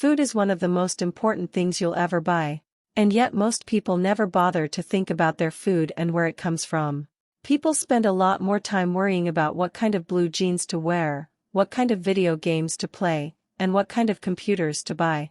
Food is one of the most important things you'll ever buy. And yet most people never bother to think about their food and where it comes from. People spend a lot more time worrying about what kind of blue jeans to wear, what kind of video games to play, and what kind of computers to buy.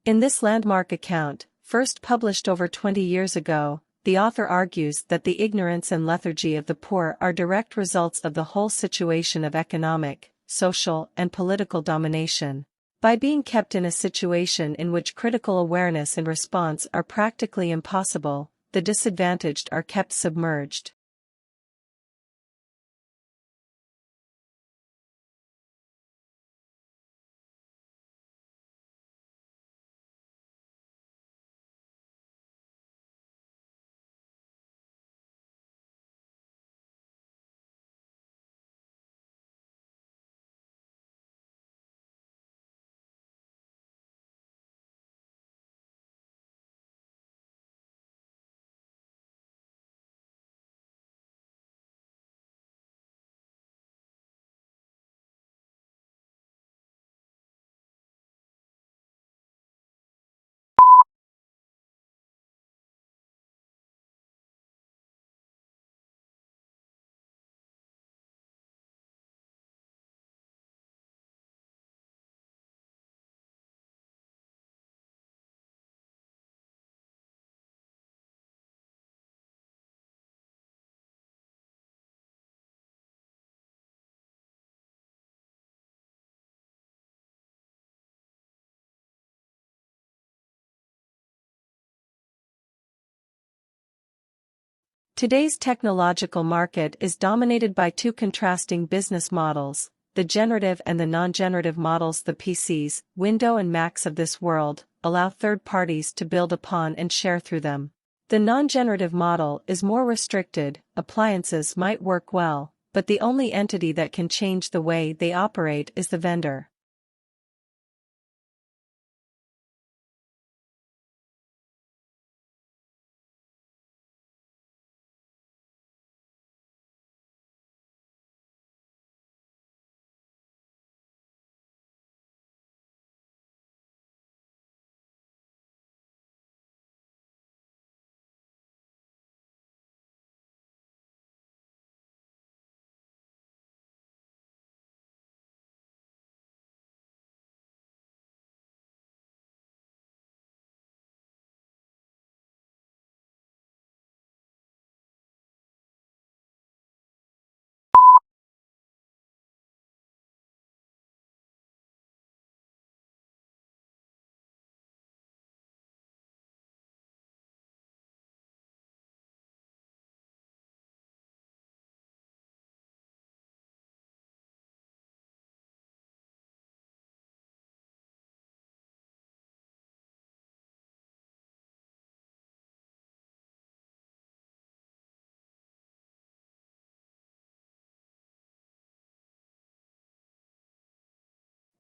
In this landmark account, first published over 20 years ago, the author argues that the ignorance and lethargy of the poor are direct results of the whole situation of economic, social, and political domination. By being kept in a situation in which critical awareness and response are practically impossible, the disadvantaged are kept submerged. Today's technological market is dominated by two contrasting business models, the generative and the non-generative models. The PCs, Windows and Macs of this world, allow third parties to build upon and share through them. The non-generative model is more restricted. Appliances might work well, but the only entity that can change the way they operate is the vendor.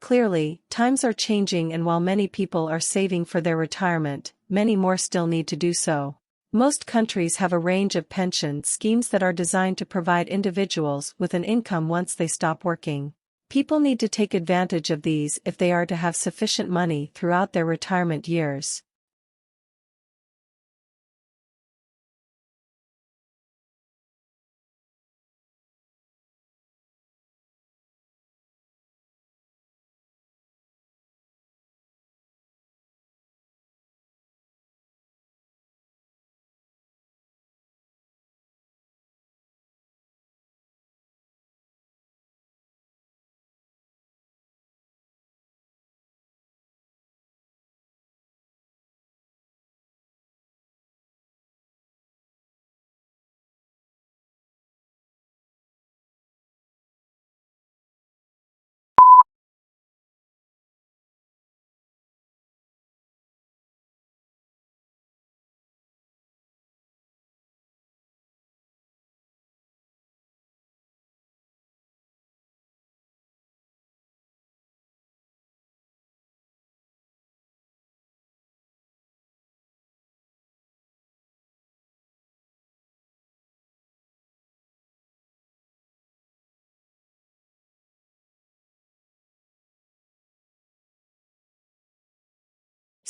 Clearly, times are changing, and while many people are saving for their retirement, many more still need to do so. Most countries have a range of pension schemes that are designed to provide individuals with an income once they stop working. People need to take advantage of these if they are to have sufficient money throughout their retirement years.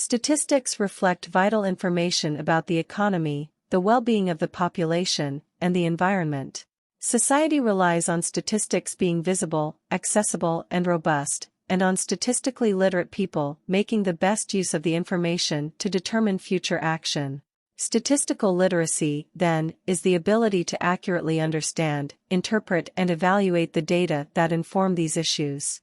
Statistics reflect vital information about the economy, the well-being of the population, and the environment. Society relies on statistics being visible, accessible, and robust, and on statistically literate people making the best use of the information to determine future action. Statistical literacy, then, is the ability to accurately understand, interpret, and evaluate the data that inform these issues.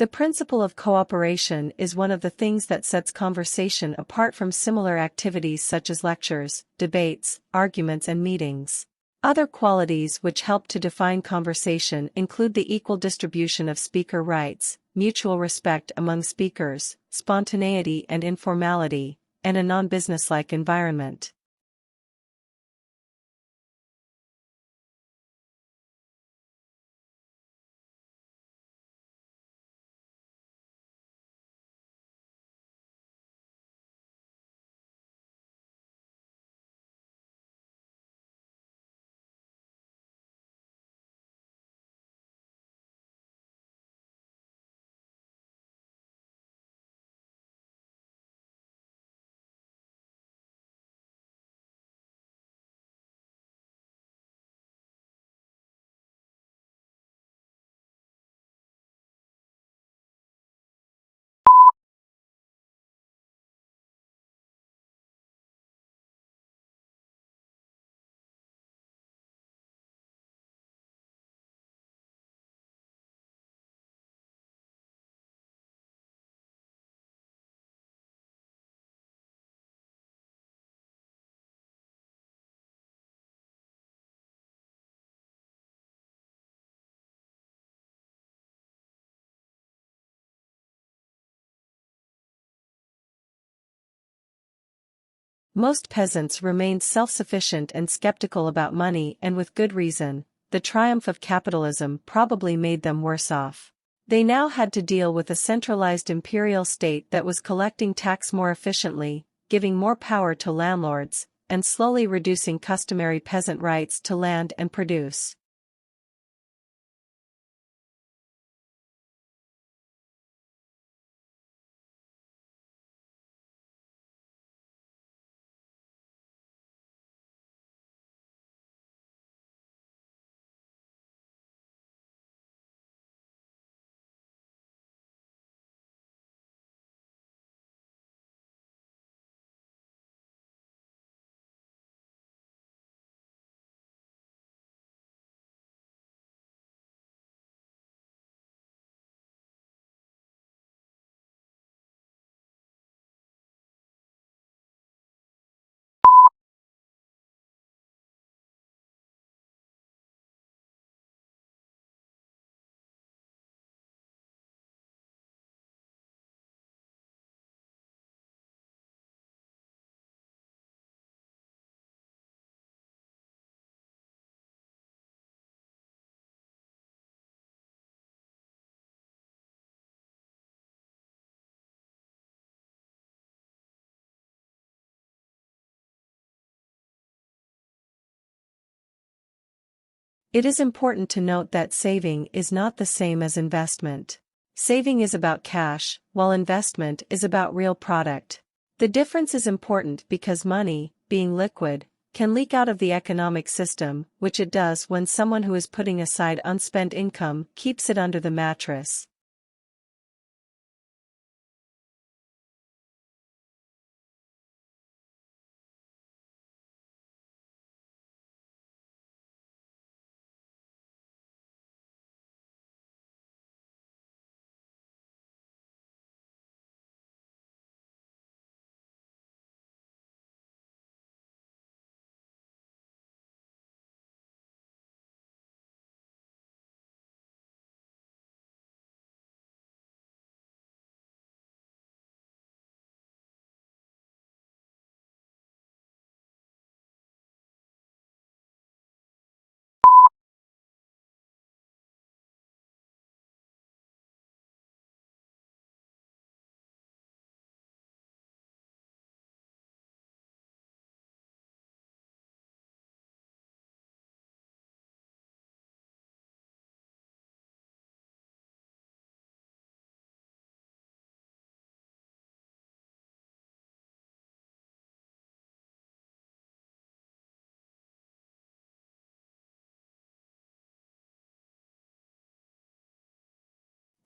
The principle of cooperation is one of the things that sets conversation apart from similar activities such as lectures, debates, arguments, and meetings. Other qualities which help to define conversation include the equal distribution of speaker rights, mutual respect among speakers, spontaneity and informality, and a non-businesslike environment. Most peasants remained self-sufficient and skeptical about money, and with good reason. The triumph of capitalism probably made them worse off. They now had to deal with a centralized imperial state that was collecting tax more efficiently, giving more power to landlords, and slowly reducing customary peasant rights to land and produce. It is important to note that saving is not the same as investment. Saving is about cash, while investment is about real product. The difference is important because money, being liquid, can leak out of the economic system, which it does when someone who is putting aside unspent income keeps it under the mattress.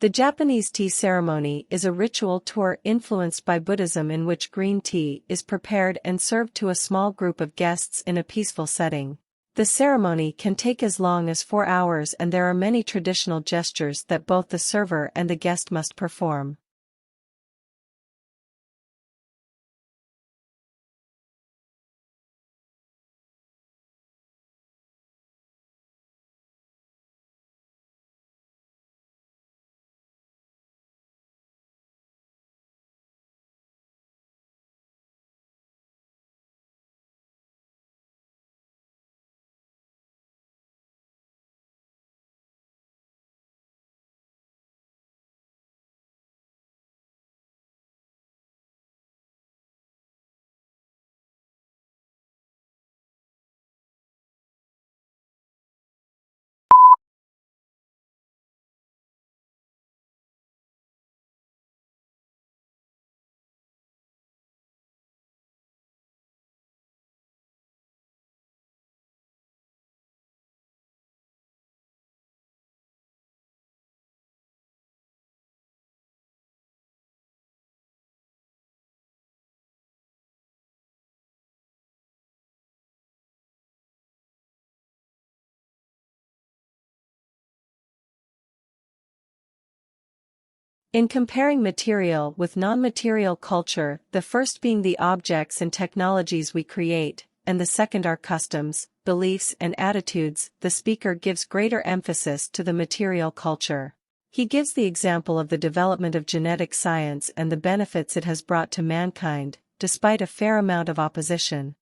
The Japanese tea ceremony is a ritual tour influenced by Buddhism in which green tea is prepared and served to a small group of guests in a peaceful setting. The ceremony can take as long as 4 hours and there are many traditional gestures that both the server and the guest must perform. In comparing material with non-material culture, the first being the objects and technologies we create, and the second our customs, beliefs and attitudes, the speaker gives greater emphasis to the material culture. He gives the example of the development of genetic science and the benefits it has brought to mankind, despite a fair amount of opposition.